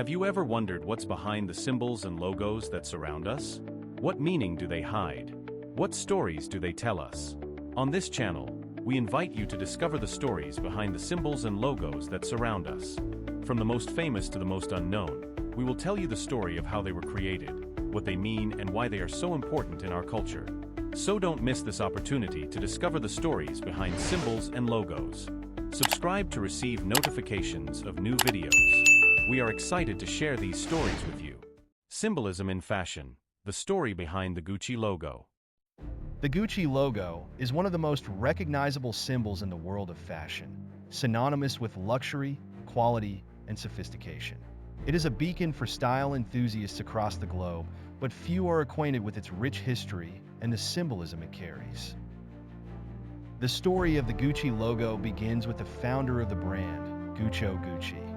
Have you ever wondered what's behind the symbols and logos that surround us? What meaning do they hide? What stories do they tell us? On this channel, we invite you to discover the stories behind the symbols and logos that surround us. From the most famous to the most unknown, we will tell you the story of how they were created, what they mean, and why they are so important in our culture. So don't miss this opportunity to discover the stories behind symbols and logos. Subscribe to receive notifications of new videos. We are excited to share these stories with you. Symbolism in fashion, the story behind the Gucci logo. The Gucci logo is one of the most recognizable symbols in the world of fashion, synonymous with luxury, quality, and sophistication. It is a beacon for style enthusiasts across the globe, but few are acquainted with its rich history and the symbolism it carries. The story of the Gucci logo begins with the founder of the brand, Guccio Gucci.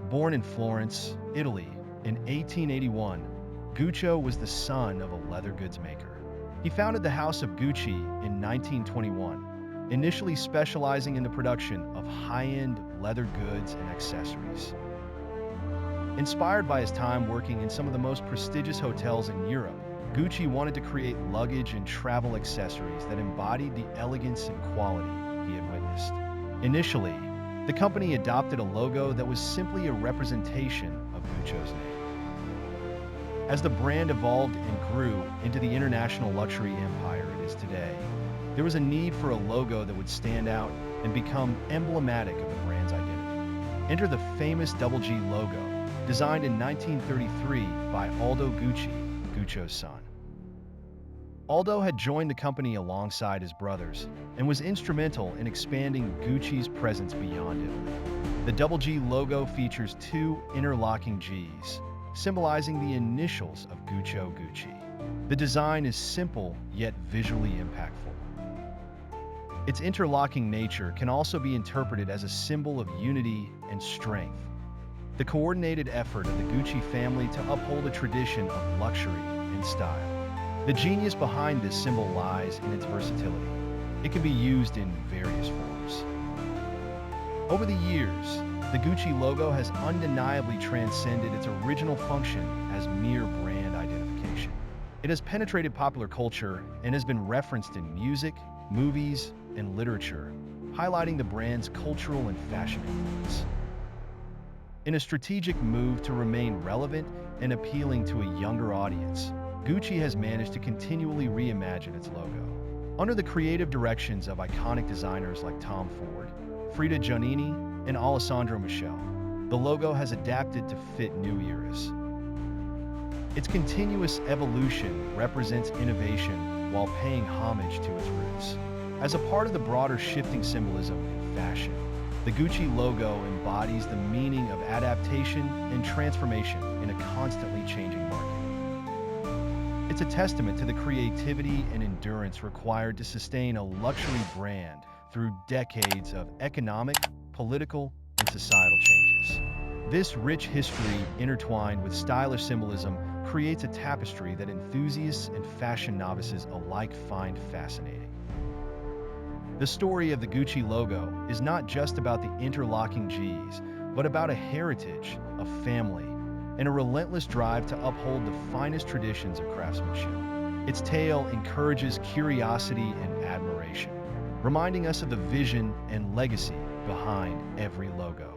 Born in Florence, Italy, in 1881, Guccio was the son of a leather goods maker. He founded the House of Gucci in 1921, initially specializing in the production of high-end leather goods and accessories. Inspired by his time working in some of the most prestigious hotels in Europe, Gucci wanted to create luggage and travel accessories that embodied the elegance and quality he had witnessed. Initially, the company adopted a logo that was simply a representation of Guccio's name. As the brand evolved and grew into the international luxury empire it is today, there was a need for a logo that would stand out and become emblematic of the brand's identity. Enter the famous double G logo, designed in 1933 by Aldo Gucci, Guccio's son. Aldo had joined the company alongside his brothers and was instrumental in expanding Gucci's presence beyond Italy. The double G logo features two interlocking Gs, symbolizing the initials of Guccio Gucci. The design is simple yet visually impactful. Its interlocking nature can also be interpreted as a symbol of unity and strength. The coordinated effort of the Gucci family to uphold a tradition of luxury and style. The genius behind this symbol lies in its versatility. It can be used in various forms. Over the years, the Gucci logo has undeniably transcended its original function as mere brand identification. It has penetrated popular culture and has been referenced in music, movies, and literature, highlighting the brand's cultural and fashion influence. In a strategic move to remain relevant and appealing to a younger audience, Gucci has managed to continually reimagine its logo. Under the creative directions of iconic designers like Tom Ford, Frida Giannini, and Alessandro Michele, the logo has adapted to fit new eras. Its continuous evolution represents innovation while paying homage to its roots. As a part of the broader shifting symbolism in fashion, the Gucci logo embodies the meaning of adaptation and transformation in a constantly changing market. It's a testament to the creativity and endurance required to sustain a luxury brand through decades of economic, political, and societal changes. This rich history, intertwined with stylish symbolism, creates a tapestry that enthusiasts and fashion novices alike find fascinating. The story of the Gucci logo is not just about the interlocking Gs, but about a heritage, a family, and a relentless drive to uphold the finest traditions of craftsmanship. Its tale encourages curiosity and admiration, reminding us of the vision and legacy behind every logo.